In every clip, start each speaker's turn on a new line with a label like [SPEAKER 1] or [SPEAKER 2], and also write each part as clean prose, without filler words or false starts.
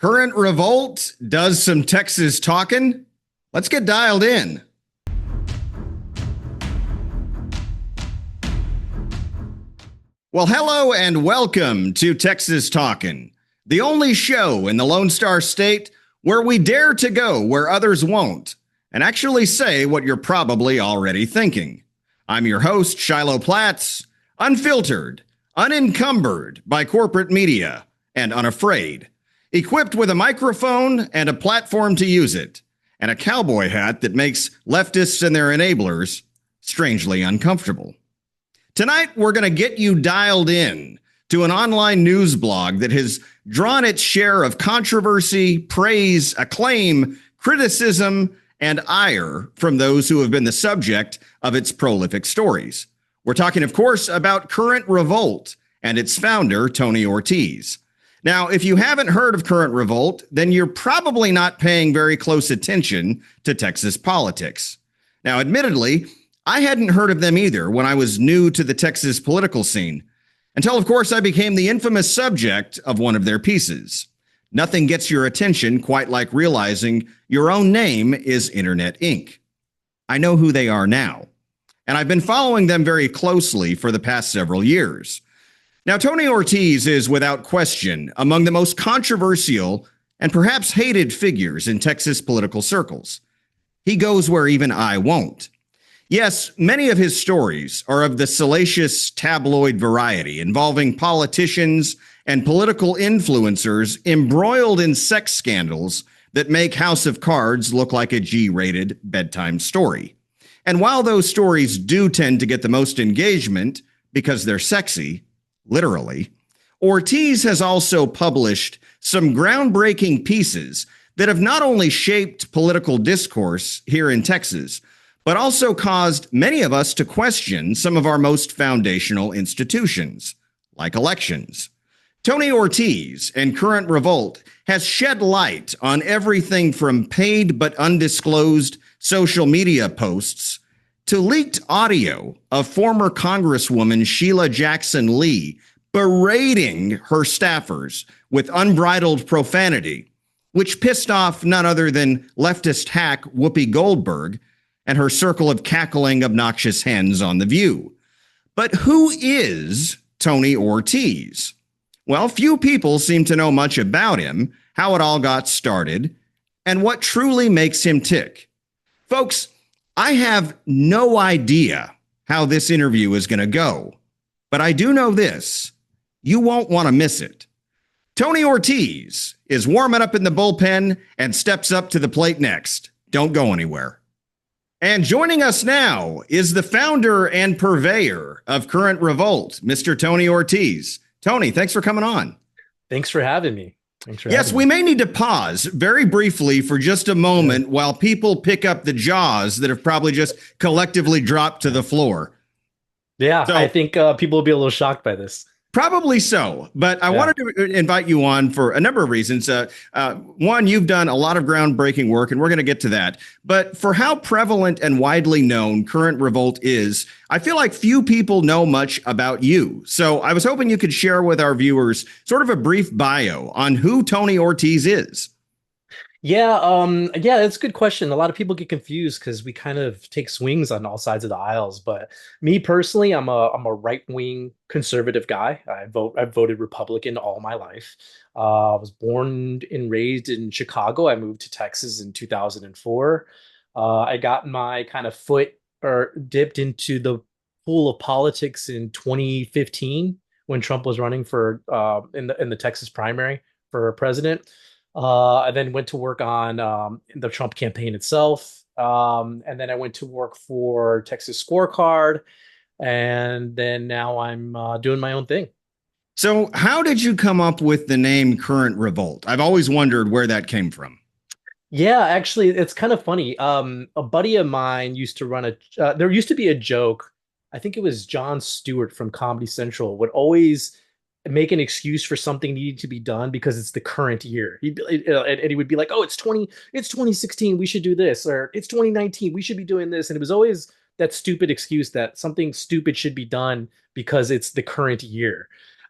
[SPEAKER 1] Current Revolt does some Texas talking. Let's get dialed in. Well, hello and welcome to Texas Talkin', the only show in the Lone Star State where we dare to go where others won't and actually say what you're probably already thinking. I'm your host, Shiloh Platts, unfiltered, unencumbered by corporate media, and unafraid, equipped with a microphone and a platform to use it, and a cowboy hat that makes leftists and their enablers strangely uncomfortable. Tonight, we're going to get you dialed in to an online news blog that has drawn its share of controversy, praise, acclaim, criticism, and ire from those who have been the subject of its prolific stories. We're talking, of course, about Current Revolt and its founder, Tony Ortiz. Now, if you haven't heard of Current Revolt, then you're probably not paying very close attention to Texas politics. Now, admittedly, I hadn't heard of them either when I was new to the Texas political scene, until, of course, I became the infamous subject of one of their pieces. Nothing gets your attention quite like realizing your own name is Internet Inc. I know who they are now, and I've been following them very closely for the past several years. Now, Tony Ortiz is without question among the most controversial and perhaps hated figures in Texas political circles. He goes where even I won't. Yes, many of his stories are of the salacious tabloid variety, involving politicians and political influencers embroiled in sex scandals that make House of Cards look like a G-rated bedtime story. And while those stories do tend to get the most engagement because they're sexy, literally, Ortiz has also published some groundbreaking pieces that have not only shaped political discourse here in Texas, but also caused many of us to question some of our most foundational institutions, like elections. Tony Ortiz and Current Revolt has shed light on everything from paid but undisclosed social media posts to leaked audio of former Congresswoman Sheila Jackson Lee berating her staffers with unbridled profanity, which pissed off none other than leftist hack Whoopi Goldberg and her circle of cackling, obnoxious hens on The View. But who is Tony Ortiz? Well, few people seem to know much about him, how it all got started, and what truly makes him tick. Folks, I have no idea how this interview is going to go, but I do know this: you won't want to miss it. Tony Ortiz is warming up in the bullpen and steps up to the plate next. Don't go anywhere. And joining us now is the founder and purveyor of Current Revolt, Mr. Tony Ortiz. Tony, thanks for coming on.
[SPEAKER 2] Thanks for having me.
[SPEAKER 1] Yes, we may need to pause very briefly for just a moment while people pick up the jaws that have probably just collectively dropped to the floor.
[SPEAKER 2] Yeah, so, I think people will be a little shocked by this.
[SPEAKER 1] Probably so, but I wanted to invite you on for a number of reasons. One, you've done a lot of groundbreaking work, and we're going to get to that. But for how prevalent and widely known Current Revolt is, I feel like few people know much about you. So I was hoping you could share with our viewers sort of a brief bio on who Tony Ortiz is.
[SPEAKER 2] Yeah, that's a good question. A lot of people get confused because we kind of take swings on all sides of the aisles. But me personally, I'm a right-wing conservative guy. I've voted Republican all my life. I was born and raised in Chicago. I moved to Texas in 2004. I got my kind of foot or dipped into the pool of politics in 2015 when Trump was running for in the Texas primary for president. I then went to work on the Trump campaign itself. And then I went to work for Texas Scorecard. And then now I'm doing my own thing.
[SPEAKER 1] So how did you come up with the name Current Revolt? I've always wondered where that came from.
[SPEAKER 2] Yeah, actually, it's kind of funny. A buddy of mine used to run there used to be a joke. I think it was Jon Stewart from Comedy Central would always make an excuse for something needing to be done because it's the current year. And he would be like, "Oh, it's 2016, we should do this," or "It's 2019, we should be doing this." And it was always that stupid excuse that something stupid should be done because it's the current year.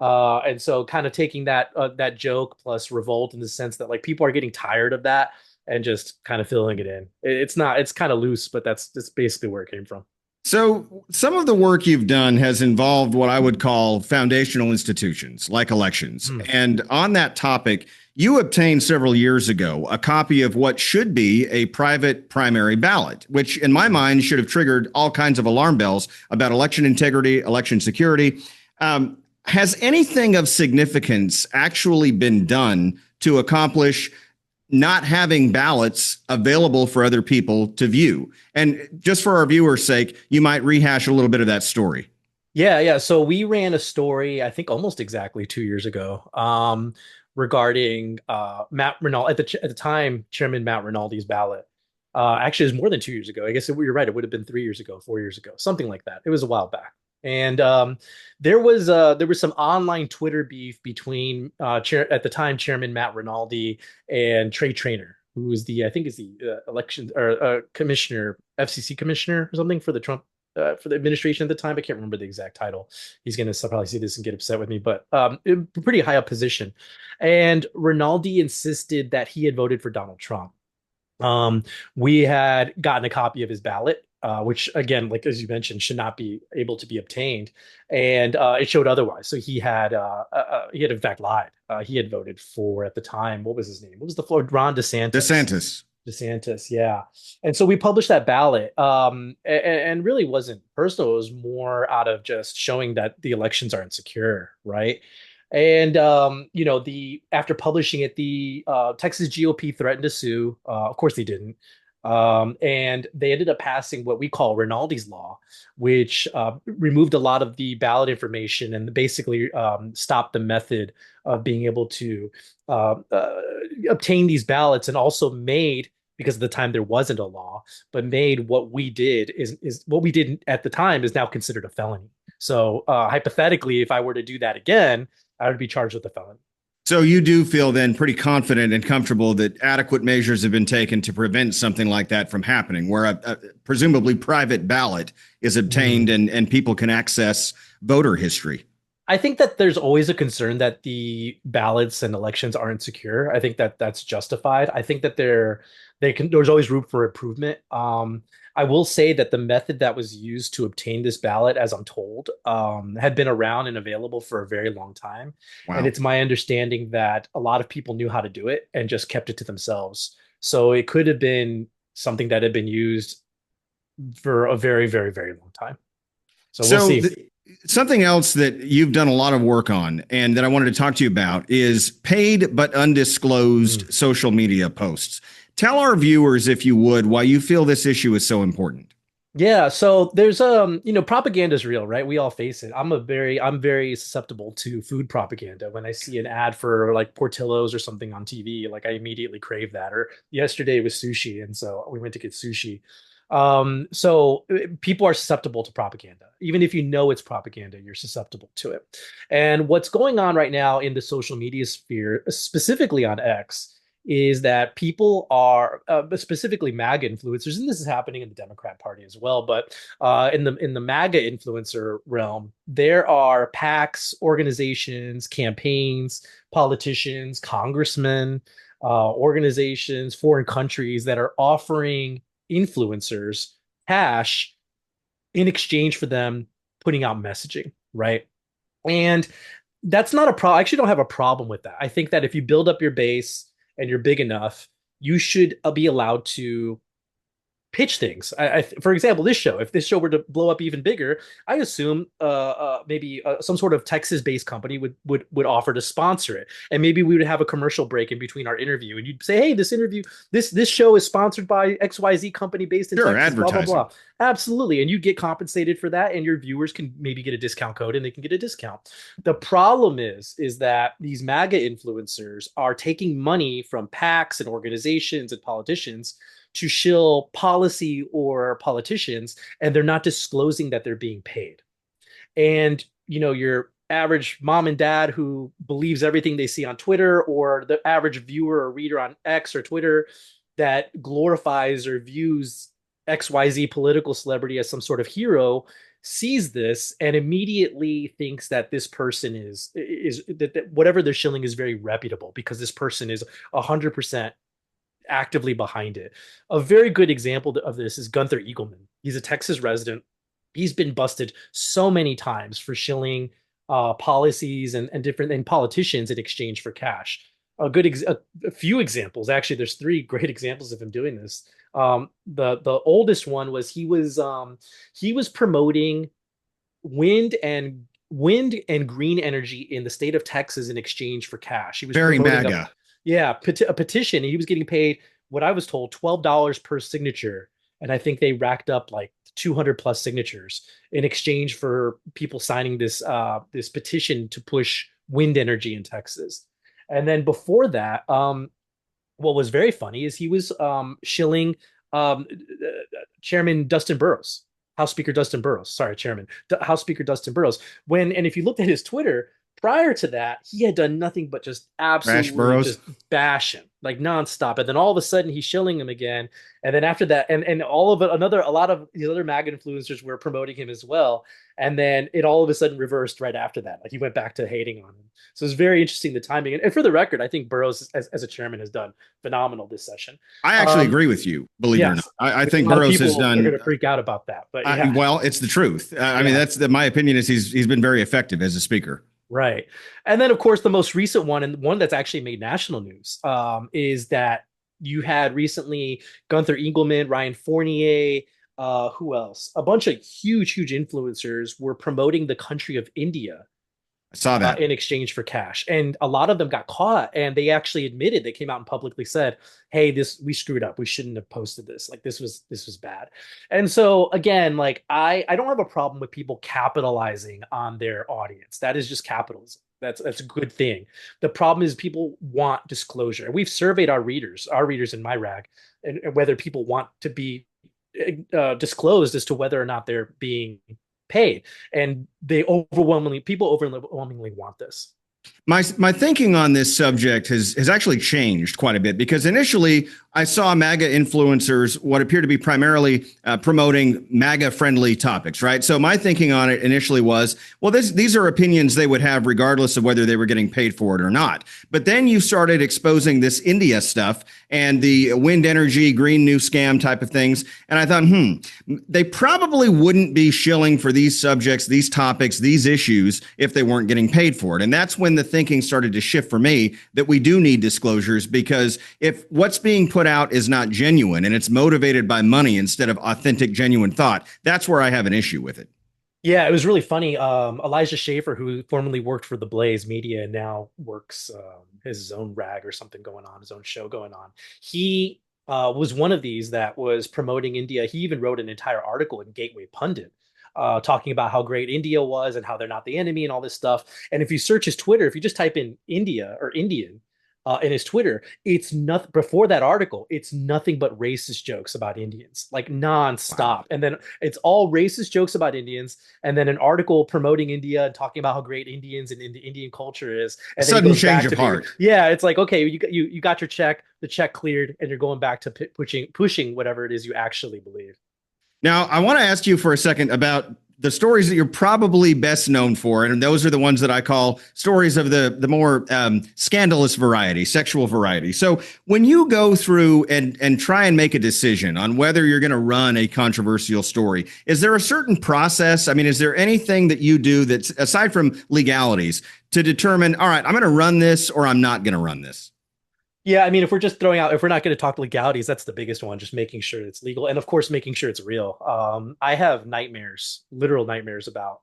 [SPEAKER 2] And so kind of taking that joke plus Revolt in the sense that like people are getting tired of that and just kind of filling it in. It's kind of loose, but that's basically where it came from.
[SPEAKER 1] So, some of the work you've done has involved what I would call foundational institutions like elections.
[SPEAKER 2] Mm.
[SPEAKER 1] And on that topic, you obtained several years ago a copy of what should be a private primary ballot, which in my mind should have triggered all kinds of alarm bells about election integrity, election security. Has anything of significance actually been done to accomplish not having ballots available for other people to view? And just for our viewers' sake, you might rehash a little bit of that story.
[SPEAKER 2] Yeah, yeah. So we ran a story, I think almost exactly 2 years ago, regarding Matt Rinaldi at the time, Chairman Matt Rinaldi's ballot. Actually, it was more than 2 years ago. I guess you're right. It would have been 3 years ago, 4 years ago, something like that. It was a while back. And there was some online Twitter beef between at the time Chairman Matt Rinaldi and Trey Traynor, who was the I think is the election or commissioner, FCC commissioner or something for the Trump for the administration at the time. I can't remember the exact title. He's going to probably see this and get upset with me, but pretty high up position. And Rinaldi insisted that he had voted for Donald Trump. Um, we had gotten a copy of his ballot, which again, like as you mentioned, should not be able to be obtained, and it showed otherwise. So he had in fact lied. He had voted for at the time. What was his name? What was the Florida? Ron DeSantis.
[SPEAKER 1] DeSantis.
[SPEAKER 2] DeSantis, yeah. And so we published that ballot, and really wasn't personal. It was more out of just showing that the elections are insecure, right? And the after publishing it, the Texas GOP threatened to sue. Of course, they didn't. And they ended up passing what we call Rinaldi's Law, which removed a lot of the ballot information and basically stopped the method of being able to uh, uh, obtain these ballots, and also made, because at the time there wasn't a law, but made what we did is what we did at the time is now considered a felony. So hypothetically, if I were to do that again, I would be charged with a felony.
[SPEAKER 1] So you do feel then pretty confident and comfortable that adequate measures have been taken to prevent something like that from happening, where a presumably private ballot is obtained and people can access voter history.
[SPEAKER 2] I think that there's always a concern that the ballots and elections aren't secure. I think that that's justified. I think that there's always room for improvement. I will say that the method that was used to obtain this ballot, as I'm told, had been around and available for a very long time. And
[SPEAKER 1] Wow.
[SPEAKER 2] it's my understanding that a lot of people knew how to do it and just kept it to themselves. So it could have been something that had been used for a very, very, very long time. So we'll
[SPEAKER 1] So
[SPEAKER 2] see.
[SPEAKER 1] something else that you've done a lot of work on and that I wanted to talk to you about is paid but undisclosed social media posts. Tell our viewers, if you would, why you feel this issue is so important.
[SPEAKER 2] Yeah, so there's propaganda is real, right? We all face it. I'm very susceptible to food propaganda. When I see an ad for like Portillo's or something on TV, like I immediately crave that. Or yesterday was sushi, and so we went to get sushi. People are susceptible to propaganda. Even if you know it's propaganda, you're susceptible to it. And what's going on right now in the social media sphere, specifically on X, is that people are specifically MAGA influencers, and this is happening in the Democrat Party as well. But in the MAGA influencer realm, there are PACs, organizations, campaigns, politicians, congressmen, organizations, foreign countries that are offering influencers cash in exchange for them putting out messaging, right? And that's not a problem. I actually don't have a problem with that. I think that if you build up your base and you're big enough, you should be allowed to pitch things. For example, this show, if this show were to blow up even bigger, I assume maybe some sort of Texas-based company would offer to sponsor it, and maybe we would have a commercial break in between our interview, and you'd say, "Hey, this show is sponsored by XYZ company based in
[SPEAKER 1] Sure,
[SPEAKER 2] Texas." Blah blah
[SPEAKER 1] advertising.
[SPEAKER 2] blah. Absolutely, and you get compensated for that, and your viewers can maybe get a discount code, and they can get a discount. The problem is that these MAGA influencers are taking money from PACs and organizations and politicians to shill policy or politicians, and they're not disclosing that they're being paid. And your average mom and dad who believes everything they see on Twitter, or the average viewer or reader on X or Twitter that glorifies or views XYZ political celebrity as some sort of hero, sees this and immediately thinks that this person is that whatever they're shilling is very reputable because this person is 100% actively behind it. A very good example of this is Gunther Eagleman. He's a Texas resident. He's been busted so many times for shilling policies and different and politicians in exchange for cash. A few examples, actually, there's three great examples of him doing this. The oldest one was he was promoting wind and green energy in the state of Texas in exchange for cash. He was
[SPEAKER 1] Very
[SPEAKER 2] promoting
[SPEAKER 1] MAGA.
[SPEAKER 2] a petition. He was getting paid what I was told $12 per signature, and I think they racked up like 200 plus signatures in exchange for people signing this petition to push wind energy in Texas. And then before that, what was very funny is he was shilling Chairman Dustin Burrows, House Speaker Dustin Burrows. Sorry, Chairman House Speaker Dustin Burrows. And if you looked at his Twitter prior to that, he had done nothing but just
[SPEAKER 1] Rash
[SPEAKER 2] absolutely
[SPEAKER 1] Burrows.
[SPEAKER 2] just bash him like nonstop. And then all of a sudden he's shilling him again. And then after that, and all of it, a lot of these other MAGA influencers were promoting him as well. And then it all of a sudden reversed right after that. Like he went back to hating on him. So it's very interesting the timing. And for the record, I think Burrows as a chairman has done phenomenal this session.
[SPEAKER 1] I actually agree with you, believe it or not.
[SPEAKER 2] Yes,
[SPEAKER 1] I
[SPEAKER 2] there's a
[SPEAKER 1] think
[SPEAKER 2] lot of
[SPEAKER 1] Burrows has
[SPEAKER 2] people are going
[SPEAKER 1] done
[SPEAKER 2] to freak out about that, but yeah,
[SPEAKER 1] well, it's the truth. I mean,
[SPEAKER 2] yeah.
[SPEAKER 1] that's my opinion is he's been very effective as a speaker.
[SPEAKER 2] Right. And then, of course, the most recent one, and one that's actually made national news, is that you had recently Gunther Eagleman, Ryan Fournier, who else? A bunch of huge influencers were promoting the country of India
[SPEAKER 1] I saw that.
[SPEAKER 2] in exchange for cash. And a lot of them got caught and they actually admitted, they came out and publicly said, hey, we screwed up. We shouldn't have posted this. Like this was bad. And so again, like I don't have a problem with people capitalizing on their audience. That is just capitalism. That's a good thing. The problem is people want disclosure. We've surveyed our readers in my rag, and whether people want to be disclosed as to whether or not they're being paid, and people overwhelmingly want this.
[SPEAKER 1] My thinking on this subject has actually changed quite a bit because initially I saw MAGA influencers what appear to be primarily promoting MAGA friendly topics, right? So my thinking on it initially was, well, these are opinions they would have regardless of whether they were getting paid for it or not. But then you started exposing this India stuff and the wind energy, green new scam type of things. And I thought, they probably wouldn't be shilling for these subjects, these topics, these issues if they weren't getting paid for it. And that's when the thinking started to shift for me that we do need disclosures, because if what's being put out is not genuine and it's motivated by money instead of authentic, genuine thought, that's where I have an issue with it.
[SPEAKER 2] Yeah, it was really funny. Elijah Schaefer, who formerly worked for the Blaze Media and now works his own rag or something going on, his own show going on. He was one of these that was promoting India. He even wrote an entire article in Gateway Pundit talking about how great India was and how they're not the enemy and all this stuff. And if you search his Twitter, if you just type in India or Indian in his Twitter, it's nothing before that article. It's nothing but racist jokes about Indians, like nonstop.
[SPEAKER 1] Wow.
[SPEAKER 2] And then it's all racist jokes about Indians, and then an article promoting India and talking about how great Indians and the Indian culture is. And then
[SPEAKER 1] Sudden change of heart.
[SPEAKER 2] Yeah, it's like, okay, you got your check, the check cleared, and you're going back to pushing whatever it is you actually believe.
[SPEAKER 1] Now, I want to ask you for a second about the stories that you're probably best known for, and those are the ones that I call stories of the more scandalous variety, sexual variety. So when you go through and try and make a decision on whether you're going to run a controversial story, is there a certain process? I mean, is there anything that you do that's aside from legalities to determine, all right, I'm going to run this or I'm not going to run this?
[SPEAKER 2] Yeah, I mean, if we're not going to talk legalities, that's the biggest one, just making sure it's legal. And of course, making sure it's real. I have nightmares, literal nightmares about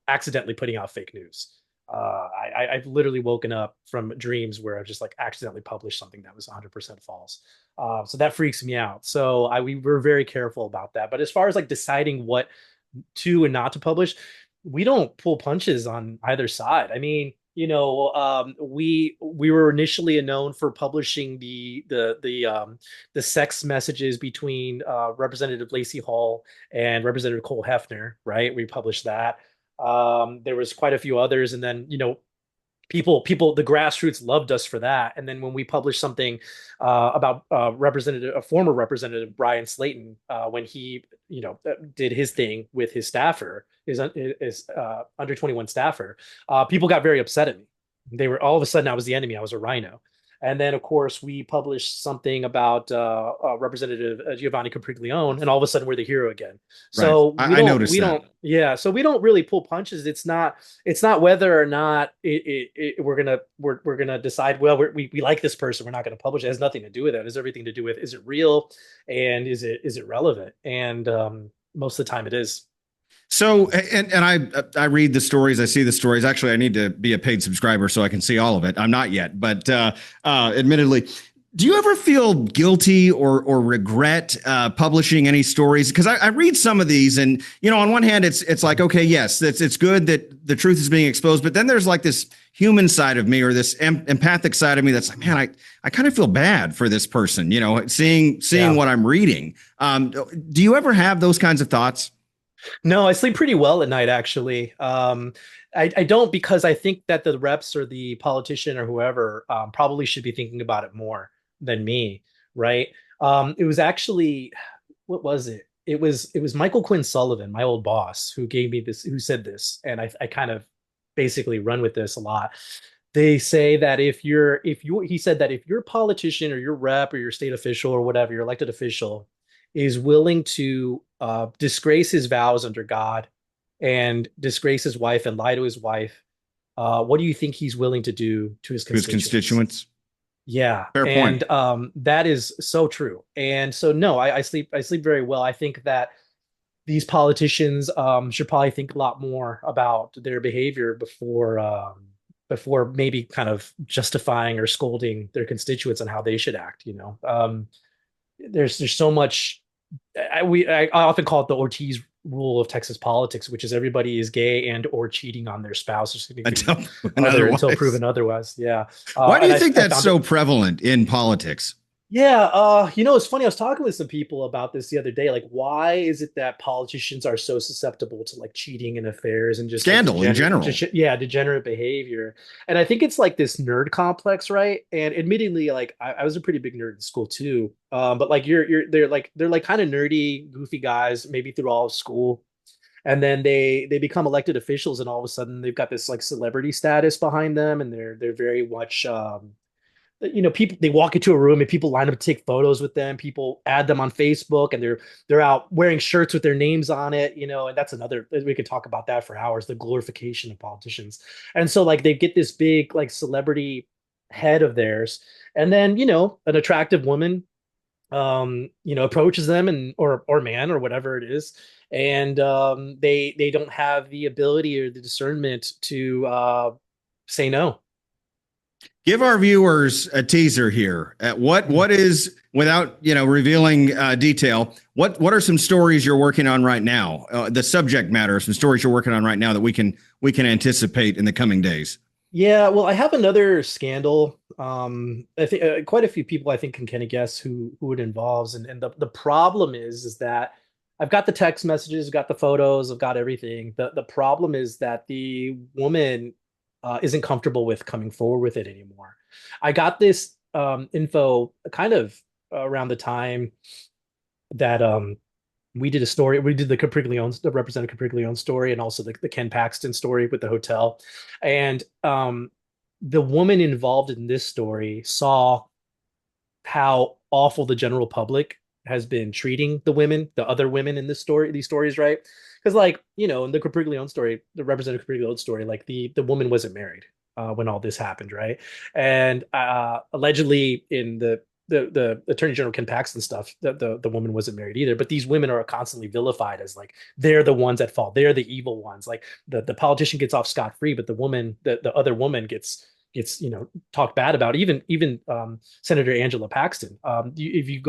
[SPEAKER 2] accidentally putting out fake news. I've literally woken up from dreams where I've just like accidentally published something that was 100% false. So that freaks me out. So we were very careful about that. But as far as like deciding what to and not to publish, we don't pull punches on either side. I mean, we were initially known for publishing the sex messages between Representative Lacey Hall and Representative Cole Hefner, right? We published that. There was quite a few others, and then the grassroots loved us for that. And then when we published something about a former representative Brian Slayton, when he did his thing with his staffer, his under 21 staffer, people got very upset at me. They were all of a sudden I was the enemy. I was a rhino. And then, of course, we published something about Representative Giovanni Capriglione, and all of a sudden we're the hero again.
[SPEAKER 1] Right.
[SPEAKER 2] So
[SPEAKER 1] I noticed that.
[SPEAKER 2] yeah. So we don't really pull punches. It's not whether or not we're gonna decide. Well, we like this person. We're not gonna publish. It has nothing to do with that. It has everything to do with, is it real, and is it relevant? And most of the time, it is.
[SPEAKER 1] So, and I read the stories, I see the stories. Actually, I need to be a paid subscriber so I can see all of it. I'm not yet, but admittedly, do you ever feel guilty or regret publishing any stories? Because I read some of these, and on one hand, it's like, okay, yes, it's good that the truth is being exposed, but then there's like this human side of me, or this empathic side of me that's like, man, I kind of feel bad for this person, seeing
[SPEAKER 2] Yeah.
[SPEAKER 1] what I'm reading. Do you ever have those kinds of thoughts?
[SPEAKER 2] No, I sleep pretty well at night, actually. I don't, because I think that the reps or the politician or whoever probably should be thinking about it more than me, right? It was actually, what was it? It was Michael Quinn Sullivan, my old boss, who gave me this, who said this, and I kind of basically run with this a lot. They say that he said that if your politician or your rep or your state official or whatever, your elected official is willing to disgrace his vows under God and disgrace his wife and lie to his wife, what do you think he's willing to do to his
[SPEAKER 1] His
[SPEAKER 2] constituents?
[SPEAKER 1] constituents?
[SPEAKER 2] Yeah,
[SPEAKER 1] Fair point.
[SPEAKER 2] and that is so true. And so, no, I sleep very well. I think that these politicians should probably think a lot more about their behavior before maybe kind of justifying or scolding their constituents on how they should act. There's so much. I often call it the Ortiz rule of Texas politics, which is everybody is gay and or cheating on their spouse or significant
[SPEAKER 1] Until
[SPEAKER 2] other until
[SPEAKER 1] otherwise.
[SPEAKER 2] proven otherwise. Yeah,
[SPEAKER 1] Why do
[SPEAKER 2] and
[SPEAKER 1] you
[SPEAKER 2] I,
[SPEAKER 1] think
[SPEAKER 2] I
[SPEAKER 1] that's
[SPEAKER 2] found it.
[SPEAKER 1] so prevalent in politics?
[SPEAKER 2] Yeah, it's funny. I was talking with some people about this the other day. Like, why is it that politicians are so susceptible to like cheating and affairs and just like
[SPEAKER 1] Scandal in general.
[SPEAKER 2] degenerate behavior? And I think it's like this nerd complex, right? And admittedly, like I was a pretty big nerd in school too. But like they're like kind of nerdy, goofy guys, maybe through all of school, and then they become elected officials, and all of a sudden they've got this like celebrity status behind them, and they're very much people, they walk into a room and people line up to take photos with them. People add them on Facebook, and they're out wearing shirts with their names on it, and that's another, we could talk about that for hours, the glorification of politicians. And so like they get this big like celebrity head of theirs, and then an attractive woman approaches them, and or man or whatever it is, and they don't have the ability or the discernment to say no.
[SPEAKER 1] Give our viewers a teaser here. What is, without revealing detail, what are some stories you're working on right now? The subject matter, some stories you're working on right now that we can anticipate in the coming days.
[SPEAKER 2] Yeah, well, I have another scandal. I think quite a few people I think can kind of guess who it involves, and the problem is that I've got the text messages, got the photos, I've got everything. The problem is that the woman isn't comfortable with coming forward with it anymore. I got this info kind of around the time that we did a story. We did the Representative Capriglione story, and also the Ken Paxton story with the hotel. And the woman involved in this story saw how awful the general public has been treating the other women in these stories, right? Because like, in the Capriglione story, the Representative Capriglione story, like the woman wasn't married when all this happened, right? And allegedly in the Attorney General Ken Paxton stuff, the woman wasn't married either. But these women are constantly vilified as like they're the ones at fault. They're the evil ones. Like the politician gets off scot free, but the other woman gets talked bad about. Even Senator Angela Paxton. If you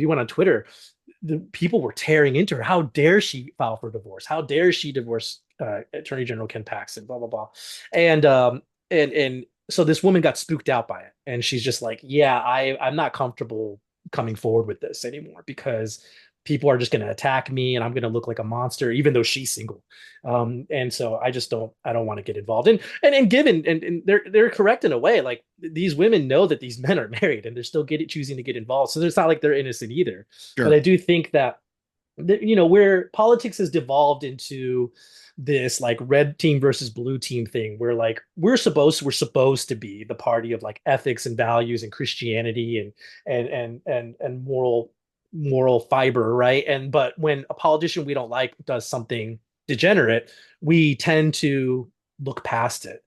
[SPEAKER 2] went on Twitter, the people were tearing into her. How dare she file for divorce? How dare she divorce Attorney General Ken Paxton? Blah blah blah. And so this woman got spooked out by it, and she's just like, yeah, I'm not comfortable coming forward with this anymore, because people are just going to attack me and I'm going to look like a monster, even though she's single. And so I don't want to get involved. And given, and they're correct in a way, like these women know that these men are married and they're still choosing to get involved. So it's not like they're innocent either. But
[SPEAKER 1] Sure.
[SPEAKER 2] I do think that, where politics has devolved into this like red team versus blue team thing where like we're supposed to be the party of like ethics and values and Christianity and moral fiber, right? And but when a politician we don't like does something degenerate, we tend to look past it.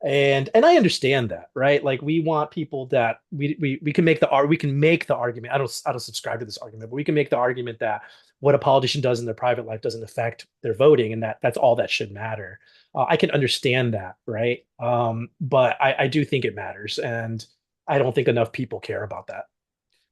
[SPEAKER 2] And I understand that, right? Like we want people that we can make the argument. I don't subscribe to this argument, but we can make the argument that what a politician does in their private life doesn't affect their voting, and that's all that should matter. I can understand that, right? But I do think it matters, and I don't think enough people care about that.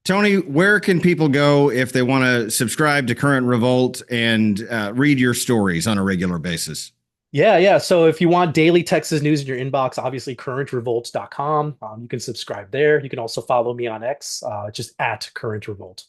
[SPEAKER 1] Tony, where can people go if they want to subscribe to Current Revolt and read your stories on a regular basis?
[SPEAKER 2] Yeah. So if you want daily Texas news in your inbox, obviously currentrevolts.com. You can subscribe there. You can also follow me on X, just at Current Revolt.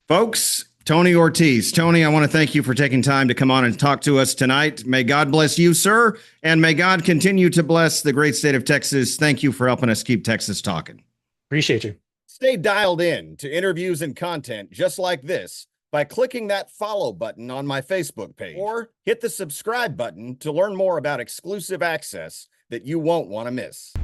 [SPEAKER 1] Folks, Tony Ortiz. Tony, I want to thank you for taking time to come on and talk to us tonight. May God bless you, sir, and may God continue to bless the great state of Texas. Thank you for helping us keep Texas talking.
[SPEAKER 2] Appreciate you.
[SPEAKER 1] Stay dialed in to interviews and content just like this by clicking that follow button on my Facebook page, or hit the subscribe button to learn more about exclusive access that you won't want to miss.